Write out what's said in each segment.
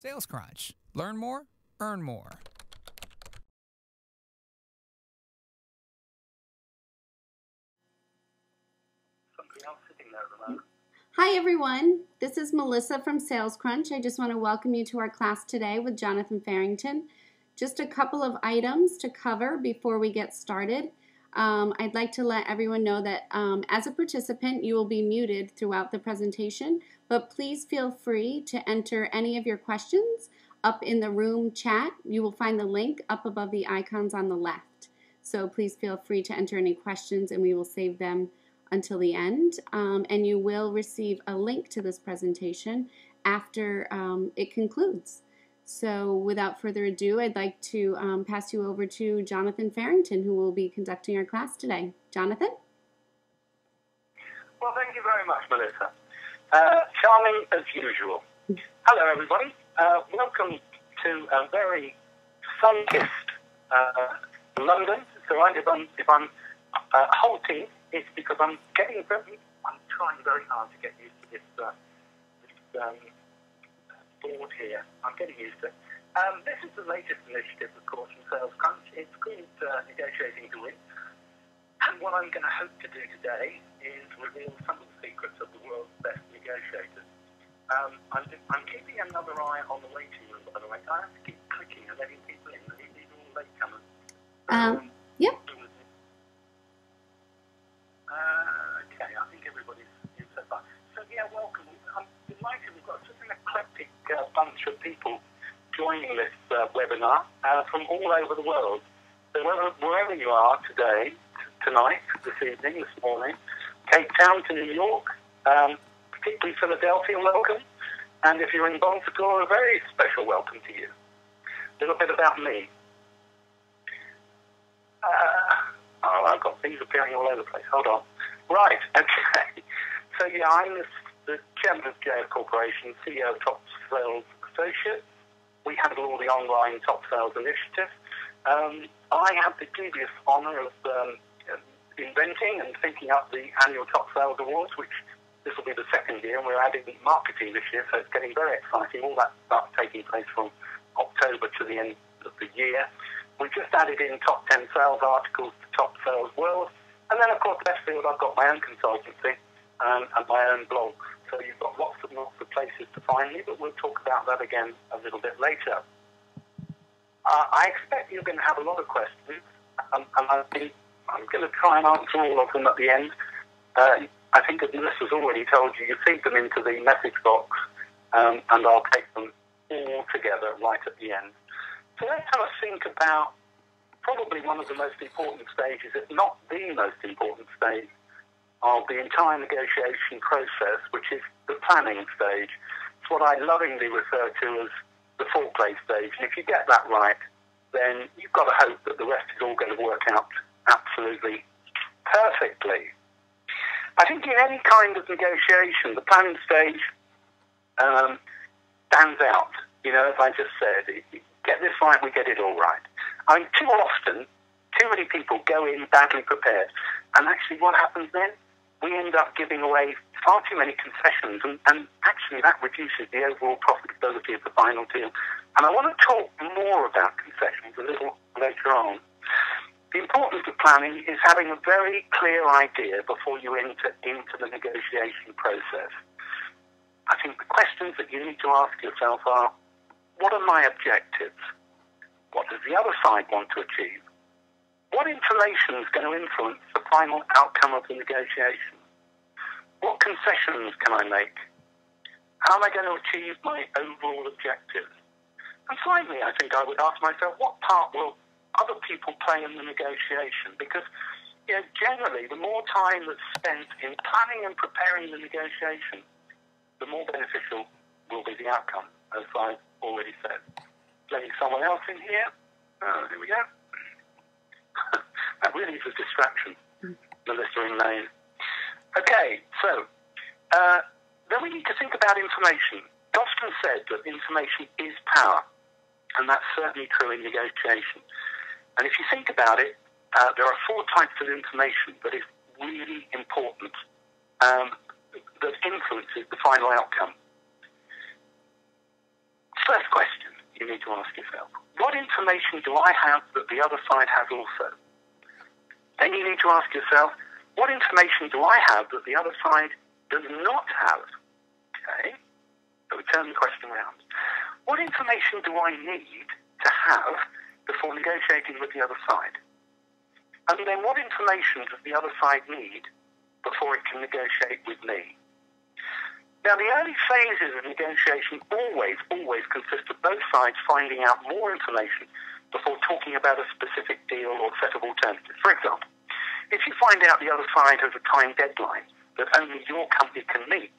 SalesCrunch. Learn more, earn more. Somebody else sitting there at the moment. Hi everyone, this is Melissa from SalesCrunch. I just want to welcome you to our class today with Jonathan Farrington. Just a couple of items to cover before we get started. I'd like to let everyone know that as a participant, you will be muted throughout the presentation, but please feel free to enter any of your questions up in the room chat. You will find the link up above the icons on the left. So please feel free to enter any questions and we will save them until the end. And you will receive a link to this presentation after it concludes. So without further ado, I'd like to pass you over to Jonathan Farrington, who will be conducting our class today. Jonathan? Well, thank you very much, Melissa. Charming as usual. Hello, everybody. Welcome to a very sun-kissed London. So if I'm halting, it's because I'm trying very hard to get used to this board here. I'm getting used to it. This is the latest initiative, of course, from SalesCrunch. It's called Negotiating to Win. And what I'm going to hope to do today is reveal some of the secrets of the world's best negotiators. I'm keeping another eye on the waiting room, by the way. I have to keep clicking and letting people in. These are all latecomers. Yep. Okay, I think everybody's in so far. So, yeah, welcome. I'm delighted we've got such an eclectic bunch of people joining this webinar from all over the world. So wherever you are today, tonight, this evening, this morning, Cape Town to New York, particularly Philadelphia, welcome. And if you're in Baltimore, a very special welcome to you. A little bit about me. I've got things appearing all over the place. Hold on. Right, okay. So, yeah, I'm the chairman of JF Corporation, CEO of Top Sales Associates. We handle all the online top sales initiatives. I have the dubious honour of inventing and thinking up the annual Top Sales Awards, which this will be the second year, and we're adding marketing this year, so it's getting very exciting. All that stuff taking place from October to the end of the year. We've just added in top 10 sales articles to Top Sales World. And then, of course, left field, I've got my own consultancy and my own blog. So you've got lots of places to find me, but we'll talk about that again a little bit later. I expect you're going to have a lot of questions, and I'm going to try and answer all of them at the end. I think as Melissa's already told you, you feed them into the message box, and I'll take them all together right at the end. So let's have a think about probably one of the most important stages, if not the most important stage, of the entire negotiation process, which is the planning stage. It's what I lovingly refer to as the foreplay stage. And if you get that right, then you've got to hope that the rest is all going to work out absolutely perfectly. I think in any kind of negotiation, the planning stage stands out. You know, as I just said, get this right, we get it all right. I mean, too often, too many people go in badly prepared. And actually what happens then? We end up giving away far too many concessions, and actually that reduces the overall profitability of the final deal. And I want to talk more about concessions a little later on. The importance of planning is having a very clear idea before you enter into the negotiation process. I think the questions that you need to ask yourself are, what are my objectives? What does the other side want to achieve? What information is going to influence the final outcome of the negotiation? What concessions can I make? How am I going to achieve my overall objectives? And finally, I think I would ask myself, what part will other people play in the negotiation? Because, you know, generally, the more time that's spent in planning and preparing the negotiation, the more beneficial will be the outcome, as I've already said. Letting someone else in here. Here we go. That really is a distraction, Melissa in Lane. Okay, so then we need to think about information. It's often said that information is power, and that's certainly true in negotiation. And if you think about it, there are 4 types of information that is really important, that influences the final outcome. First you need to ask yourself, what information do I have that the other side has also? Then you need to ask yourself, what information do I have that the other side does not have? Okay? So we turn the question around. What information do I need to have before negotiating with the other side? And then what information does the other side need before it can negotiate with me? Now, the early phases of negotiation always consist of both sides finding out more information before talking about a specific deal or set of alternatives. For example, if you find out the other side has a time deadline that only your company can meet,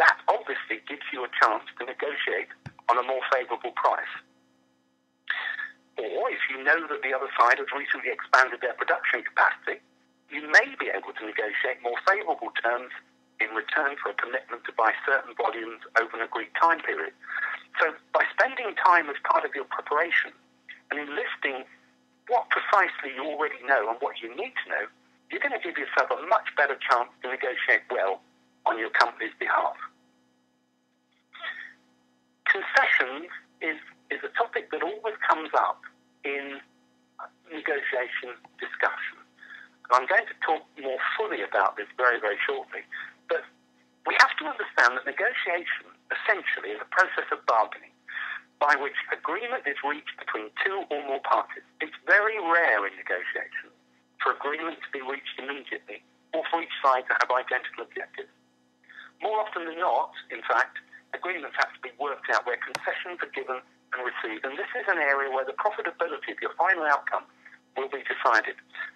that obviously gives you a chance to negotiate on a more favourable price. Or if you know that the other side has recently expanded their production capacity, you may be able to negotiate more favourable terms in return for a commitment to buy certain volumes over an agreed time period. So by spending time as part of your preparation and enlisting what precisely you already know and what you need to know, you're going to give yourself a much better chance to negotiate well on your company's behalf. Concessions is a topic that always comes up in negotiation discussion. And I'm going to talk more fully about this very, very shortly. But we have to understand that negotiation essentially is a process of bargaining by which agreement is reached between two or more parties. It's very rare in negotiation for agreement to be reached immediately or for each side to have identical objectives. More often than not, in fact, agreements have to be worked out where concessions are given and received, and this is an area where the profitability of your final outcome will be decided.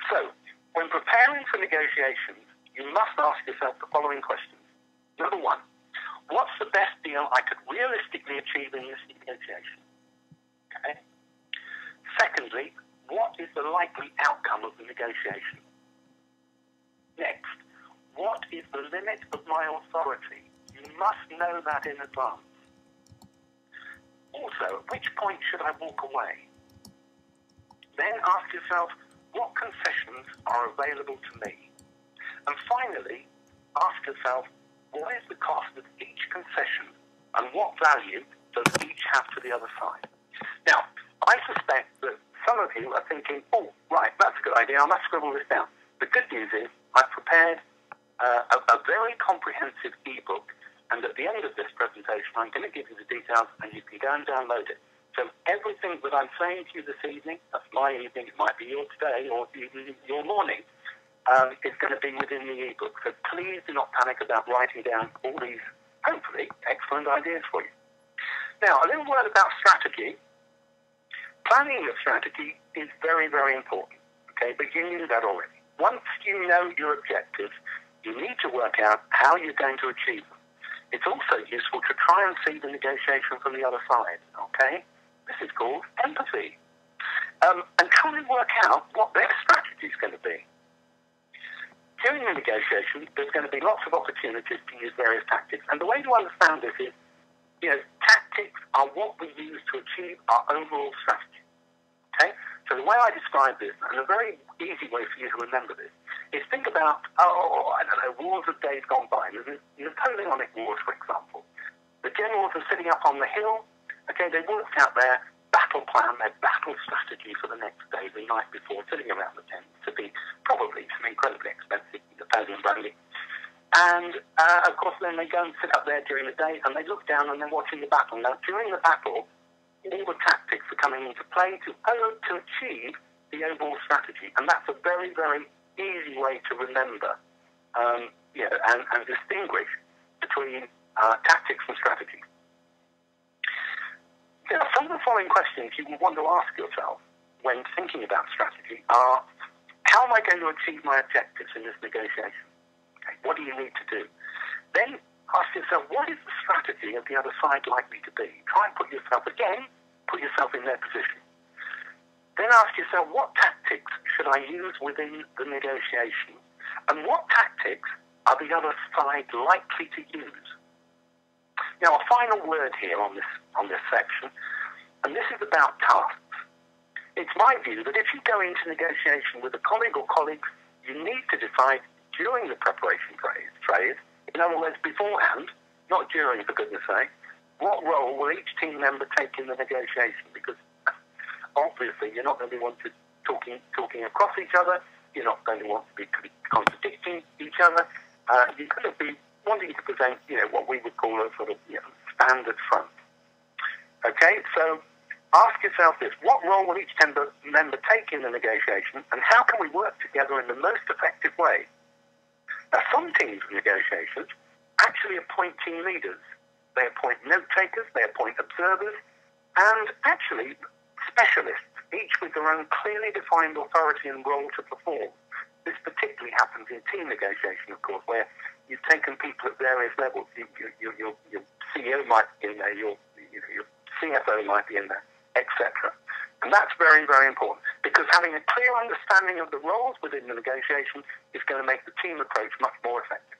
So, when preparing for negotiations, you must ask yourself the following questions. Number one, what's the best deal I could realistically achieve in this negotiation? Okay. Secondly, what is the likely outcome of the negotiation? Next, what is the limit of my authority? You must know that in advance. Also, at which point should I walk away? Then ask yourself, what concessions are available to me? And finally, ask yourself, what is the cost of each concession and what value does each have to the other side? Now, I suspect that some of you are thinking, oh, right, that's a good idea, I must scribble this down. The good news is I've prepared a very comprehensive ebook, and at the end of this presentation, I'm going to give you the details and you can go and download it. So everything that I'm saying to you this evening, that's my evening, it might be your today or your morning, is going to be within the ebook. So please do not panic about writing down all these, hopefully, excellent ideas for you. Now, a little word about strategy. Planning of strategy is very, very important. Okay, but you knew that already. Once you know your objectives, you need to work out how you're going to achieve them. It's also useful to try and see the negotiation from the other side. Okay, this is called empathy. And try and work out what their strategy is going to be. During the negotiation, there's going to be lots of opportunities to use various tactics. And the way to understand this is, tactics are what we use to achieve our overall strategy. Okay? So the way I describe this, and a very easy way for you to remember this, is think about, wars of days gone by. The Napoleonic Wars, for example. The generals are sitting up on the hill. Okay, they worked out their battle plan, their battle strategy for the next day, the night before, sitting around the tent, to be probably some incredibly expensive Napoleon brandy. And, of course, then they go and sit up there during the day, and they look down and they're watching the battle. Now, during the battle, all the tactics are coming into play to achieve the overall strategy. And that's a very, very easy way to remember and distinguish between tactics and strategy. Some of the following questions you will want to ask yourself when thinking about strategy are, how am I going to achieve my objectives in this negotiation? Okay, what do you need to do? Then ask yourself, what is the strategy of the other side likely to be? Try and put yourself in their position. Then ask yourself, what tactics should I use within the negotiation? And what tactics are the other side likely to use? Now, a final word here on this section, and this is about tasks. It's my view that if you go into negotiation with a colleague or colleagues, you need to decide during the preparation phase, in other words, beforehand, not during, for goodness sake, what role will each team member take in the negotiation? Because obviously you're not going to be wanting talking across each other. You're not going to want to be contradicting each other. You're going to be wanting to present, what we would call a sort of standard front. Okay, so ask yourself this: what role will each member take in the negotiation, and how can we work together in the most effective way? Now, some teams of negotiations actually appoint team leaders. They appoint note takers, they appoint observers, and actually specialists, each with their own clearly defined authority and role to perform. This particularly happens in team negotiation, of course, where you've taken people at various levels. Your CEO might be in there, your CFO might be in there, etc. And that's very, very important, because having a clear understanding of the roles within the negotiation is going to make the team approach much more effective.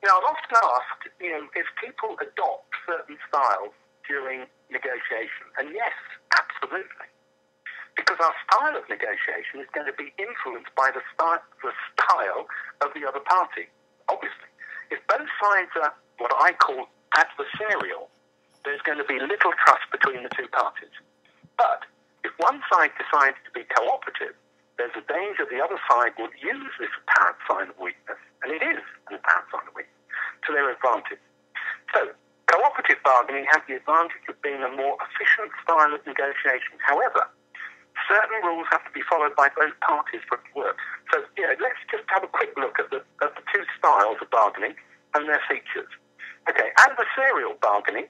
Now, I'm often asked, if people adopt certain styles during negotiation, and yes, absolutely. Because our style of negotiation is going to be influenced by the style of the other party, obviously. If both sides are what I call adversarial, there's going to be little trust between the two parties. But if one side decides to be cooperative, there's a danger the other side would use this apparent sign of weakness, and it is an apparent sign of weakness, to their advantage. So, cooperative bargaining has the advantage of being a more efficient style of negotiation. However, certain rules have to be followed by both parties for it to work. So, let's just have a quick look at the two styles of bargaining and their features. Okay, adversarial bargaining,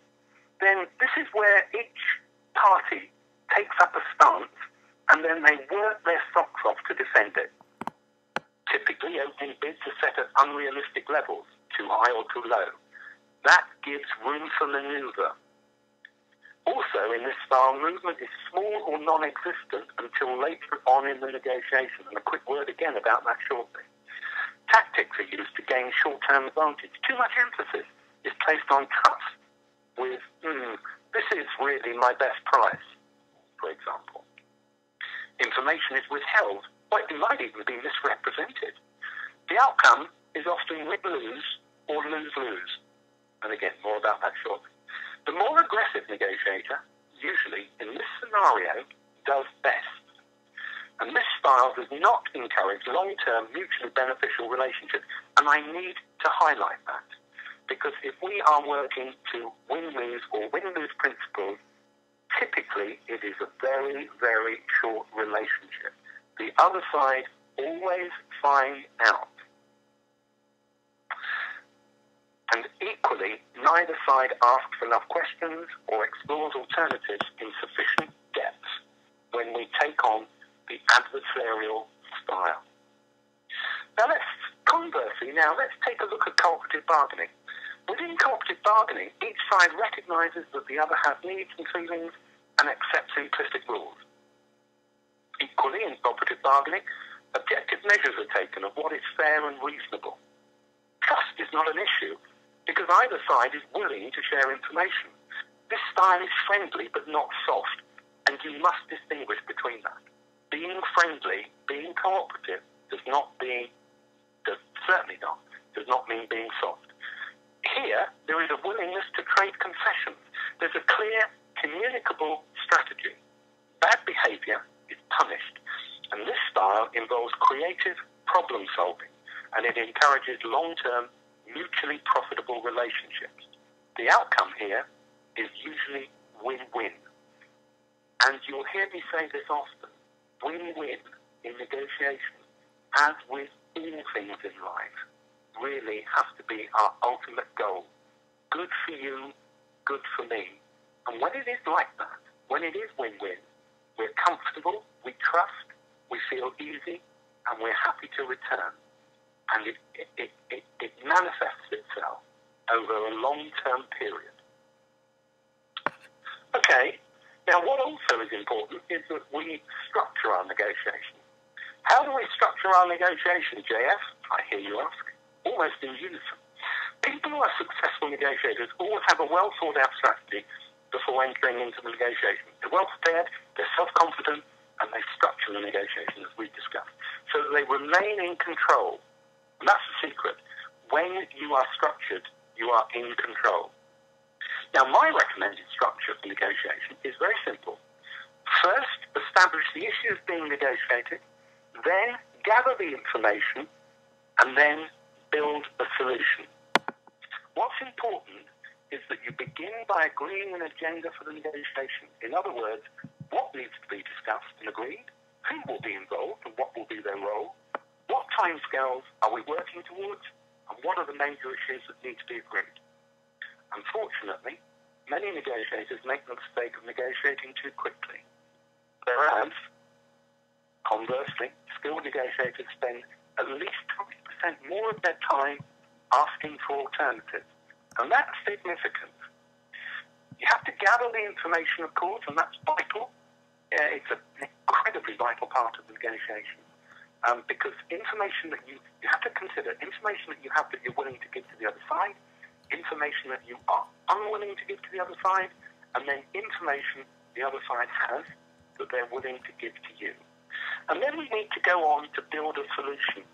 then this is where each party takes up a stance and then they work their socks off to defend it. Typically, opening bids are set at unrealistic levels, too high or too low. That gives room for manoeuvre. Also, in this style, movement is small or non-existent until later on in the negotiation, and a quick word again about that shortly. Tactics are used to gain short-term advantage. Too much emphasis is placed on trust with, this is really my best price, for example. Information is withheld, or it might even be misrepresented. The outcome is often win-lose or lose-lose. And again, more about that shortly. The more aggressive negotiator, usually in this scenario, does best. And this style does not encourage long-term mutually beneficial relationships. And I need to highlight that. Because if we are working to win-lose or win-lose principles, typically it is a very, very short relationship. The other side always finds out. And equally, neither side asks enough questions or explores alternatives in sufficient depth when we take on the adversarial style. Now let's take a look at cooperative bargaining. Within cooperative bargaining, each side recognises that the other has needs and feelings and accepts implicit rules. Equally, in cooperative bargaining, objective measures are taken of what is fair and reasonable. Trust is not an issue, because either side is willing to share information. This style is friendly but not soft, and you must distinguish between that. Being friendly, being cooperative, does not mean being soft. Here, there is a willingness to trade concessions. There's a clear, communicable strategy. Bad behaviour is punished, and this style involves creative problem solving, and it encourages long-term mutually profitable relationships. The outcome here is usually win-win. And you'll hear me say this often, win-win in negotiation, as with all things in life, really has to be our ultimate goal. Good for you, good for me. And when it is like that, when it is win-win, we're comfortable, we trust, we feel easy, and we're happy to return. And it manifests itself over a long-term period. Okay, now what also is important is that we structure our negotiation. How do we structure our negotiation, JF? I hear you ask. Almost in unison. People who are successful negotiators always have a well-thought-out strategy before entering into the negotiation. They're well-prepared, they're self-confident, and they structure the negotiation, as we've discussed, so that they remain in control. And that's the secret. When you are structured, you are in control. Now, my recommended structure for negotiation is very simple. First, establish the issues being negotiated, then gather the information, and then build a solution. What's important is that you begin by agreeing an agenda for the negotiation. In other words, what needs to be discussed and agreed, who will be involved and what will be their role, what timescales are we working towards, and what are the major issues that need to be agreed. Unfortunately, many negotiators make the mistake of negotiating too quickly. Whereas, conversely, skilled negotiators spend at least 20% more of their time asking for alternatives. And that's significant. You have to gather the information, of course, and that's vital. It's an incredibly vital part of the negotiation. Because information that you have to consider, information that you have that you're willing to give to the other side, information that you are unwilling to give to the other side, and then information the other side has that they're willing to give to you. And then we need to go on to build a solution.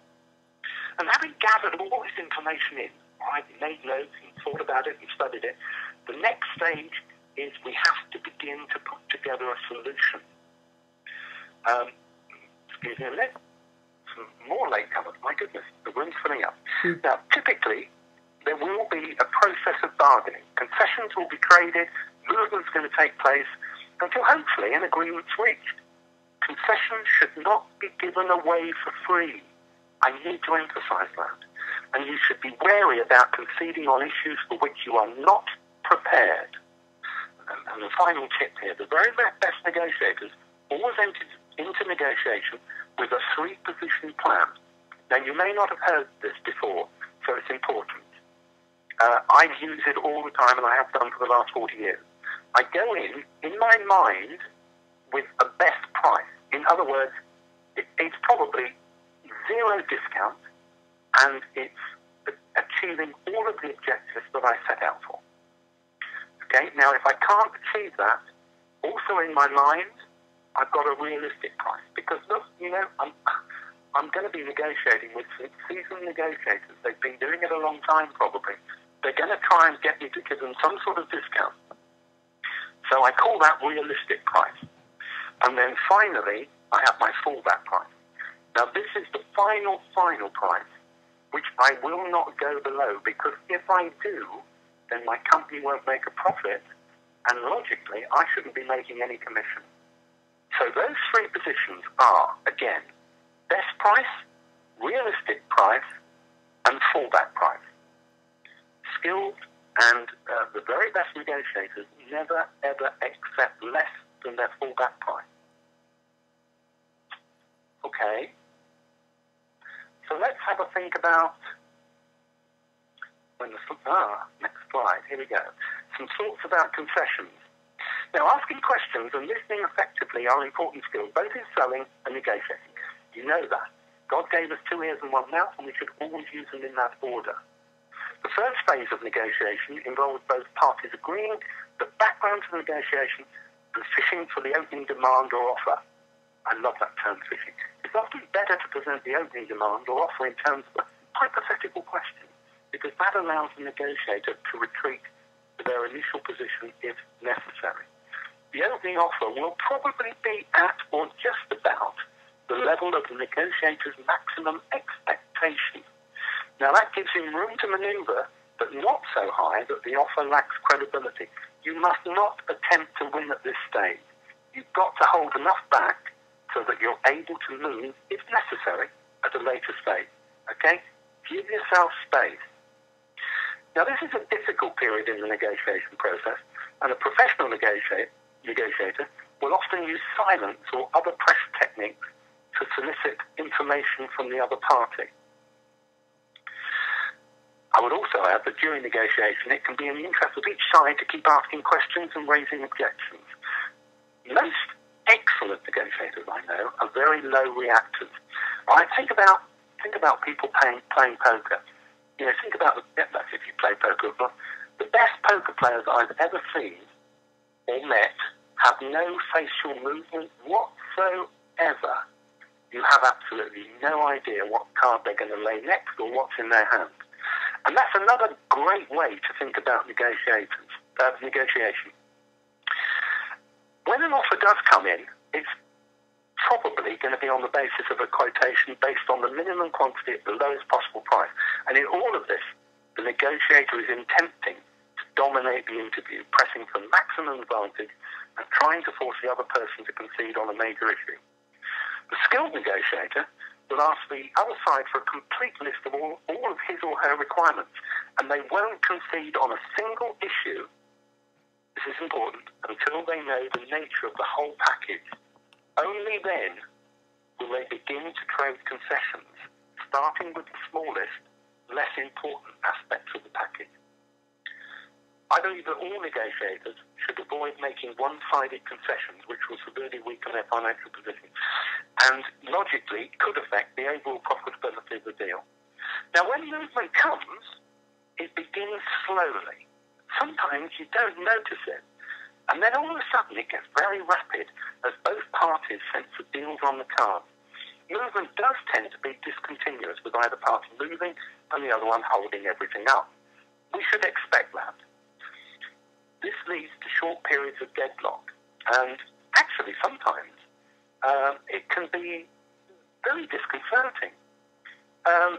And having gathered all this information in, right, made notes and thought about it and studied it, the next stage is we have to begin to put together a solution. Excuse me a minute. Some more latecomers. My goodness, the room's filling up. Now, typically, there will be a process of bargaining. Concessions will be traded, movement's going to take place, until hopefully an agreement's reached. Concessions should not be given away for free. I need to emphasize that. And you should be wary about conceding on issues for which you are not prepared. And the final tip here, the very best negotiators always enter into negotiation with a 3-position plan. Now, you may not have heard this before, so it's important. I use it all the time, and I have done for the last 40 years. I go in my mind, with a best price. In other words, it's probably 0 discount, and it's achieving all of the objectives that I set out for. Okay, now if I can't achieve that, also in my mind, I've got a realistic price. Because look, you know, I'm going to be negotiating with seasoned negotiators. They've been doing it a long time, probably. They're going to try and get me to give them some sort of discount. So I call that realistic price. And then finally, I have my fallback price. Now, this is the final price, which I will not go below, because if I do, then my company won't make a profit, and logically, I shouldn't be making any commission. So those 3 positions are, again, best price, realistic price, and fallback price. Skilled and the very best negotiators never, ever accept less than their fallback price. Okay. So let's have a think about next slide. Here we go. Some thoughts about concessions. Now, asking questions and listening effectively are important skills, both in selling and negotiating. You know that. God gave us 2 ears and 1 mouth, and we should always use them in that order. The first phase of negotiation involves both parties agreeing the background to the negotiation and fishing for the opening demand or offer. I love that term, fishing. It's often better to present the opening demand or offer in terms of a hypothetical question, because that allows the negotiator to retreat to their initial position if necessary. The opening offer will probably be at or just about the level of the negotiator's maximum expectation. Now, that gives him room to maneuver, but not so high that the offer lacks credibility. You must not attempt to win at this stage. You've got to hold enough back so that you're able to move, if necessary, at a later stage. Okay? Give yourself space. Now, this is a difficult period in the negotiation process, and a professional negotiator will often use silence or other pressure techniques to solicit information from the other party. I would also add that during negotiation, it can be in the interest of each side to keep asking questions and raising objections. Most excellent negotiators I know are very low reactors. Right? Think about people playing poker. You know, think about if you play poker. The best poker players I've ever seen or met have no facial movement whatsoever. You have absolutely no idea what card they're going to lay next or what's in their hand. And that's another great way to think about negotiators. negotiation. When an offer does come in, it's probably going to be on the basis of a quotation based on the minimum quantity at the lowest possible price. And in all of this, the negotiator is attempting to dominate the interview, pressing for maximum advantage and trying to force the other person to concede on a major issue. The skilled negotiator will ask the other side for a complete list of all of his or her requirements, and they won't concede on a single issue, this is important, until they know the nature of the whole package. Only then will they begin to trade concessions, starting with the smallest, less important aspects of the package. I believe that all negotiators should avoid making one-sided concessions which will severely weaken their financial position and logically could affect the overall profitability of the deal. Now, when movement comes, it begins slowly. Sometimes you don't notice it, and then all of a sudden it gets very rapid as both parties sense the deal's on the cards. Movement does tend to be discontinuous, with either party moving and the other one holding everything up. We should expect that. This leads to short periods of deadlock, and actually sometimes it can be very disconcerting. Let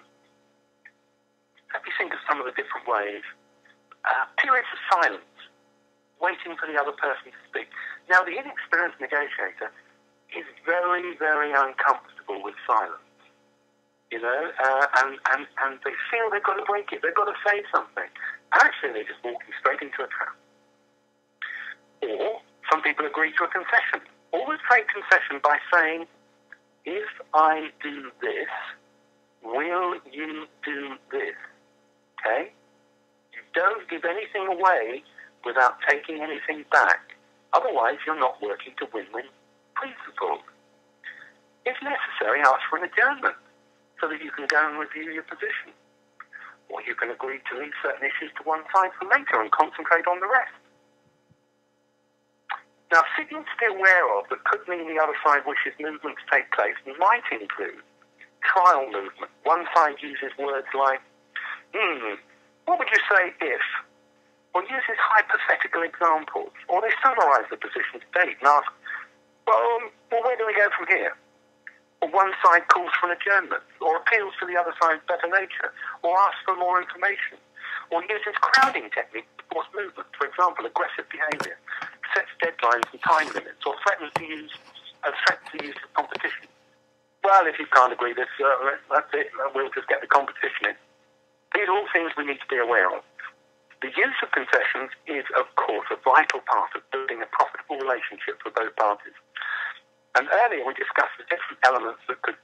me think of some of the different ways. Periods of silence, waiting for the other person to speak. Now, the inexperienced negotiator is very, very uncomfortable with silence, you know, and they feel they've got to break it, they've got to say something. And actually, they're just walking straight into a trap. Or some people agree to a concession. Always trade concession by saying, if I do this, will you do this? Okay? You don't give anything away without taking anything back. Otherwise, you're not working to win-win principles. If necessary, ask for an adjournment so that you can go and review your position. Or you can agree to leave certain issues to one side for later and concentrate on the rest. Now, signals to be aware of that could mean the other side wishes movement to take place might include trial movement. One side uses words like, what would you say if? Or uses hypothetical examples. Or they summarize the position to date and ask, well, where do we go from here? Or one side calls for an adjournment, or appeals to the other side's better nature, or asks for more information, or uses crowding techniques to force movement, for example, aggressive behaviour, sets deadlines and time limits, or threatens to use the competition. Well, if you can't agree this, that's it, we'll just get the competition in. These are all things we need to be aware of. The use of concessions is, of course, a vital part of building a profitable relationship for both parties. And earlier we discussed the different elements that could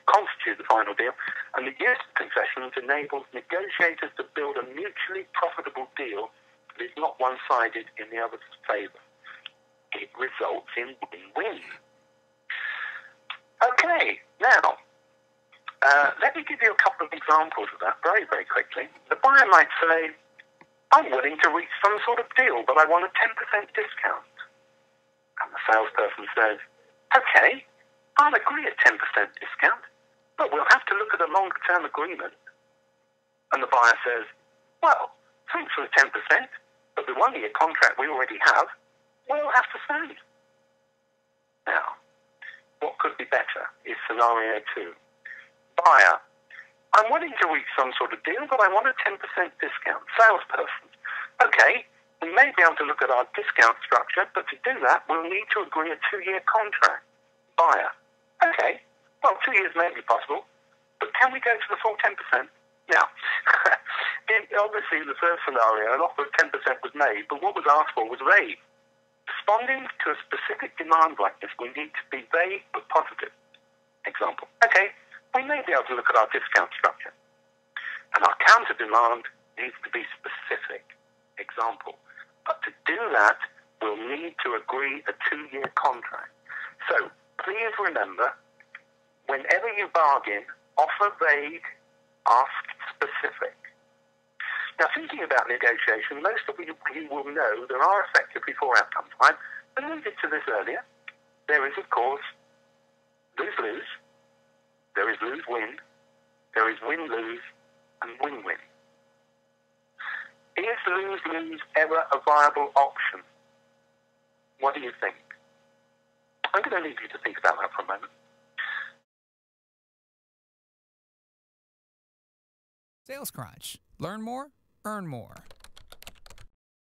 constitute the final deal, and the use of concessions enables negotiators to build a mutually profitable deal that is not one-sided in the other's favour. It results in win-win. Okay, now, let me give you a couple of examples of that very, very quickly. The buyer might say, I'm willing to reach some sort of deal, but I want a 10% discount. And the salesperson says, okay, I'll agree a 10% discount, but we'll have to look at a longer-term agreement. And the buyer says, well, thanks for the 10%, but the one-year contract we already have, we'll have to send. Now, what could be better is scenario 2. Buyer, I'm willing to reach some sort of deal, but I want a 10% discount. Salesperson, okay, we may be able to look at our discount structure, but to do that, we'll need to agree a 2-year contract. Buyer, okay, well, 2 years may be possible, but can we go to the full 10%? Now, obviously, in the first scenario, an offer of 10% was made, but what was asked for was vague. Responding to a specific demand like this, we need to be vague but positive. Example, okay, we may be able to look at our discount structure, and our counter demand needs to be specific. Example, but to do that, we'll need to agree a 2-year contract. So, please remember, whenever you bargain, offer vague, ask specific. Now, thinking about negotiation, most of you will know there are effectively 4 outcomes. I alluded to this earlier. There is, of course, lose-lose. There is lose-win. There is win-lose and win-win. Is lose-lose ever a viable option? What do you think? I'm going to leave you to think about that for a moment. SalesCrunch. Learn more, earn more.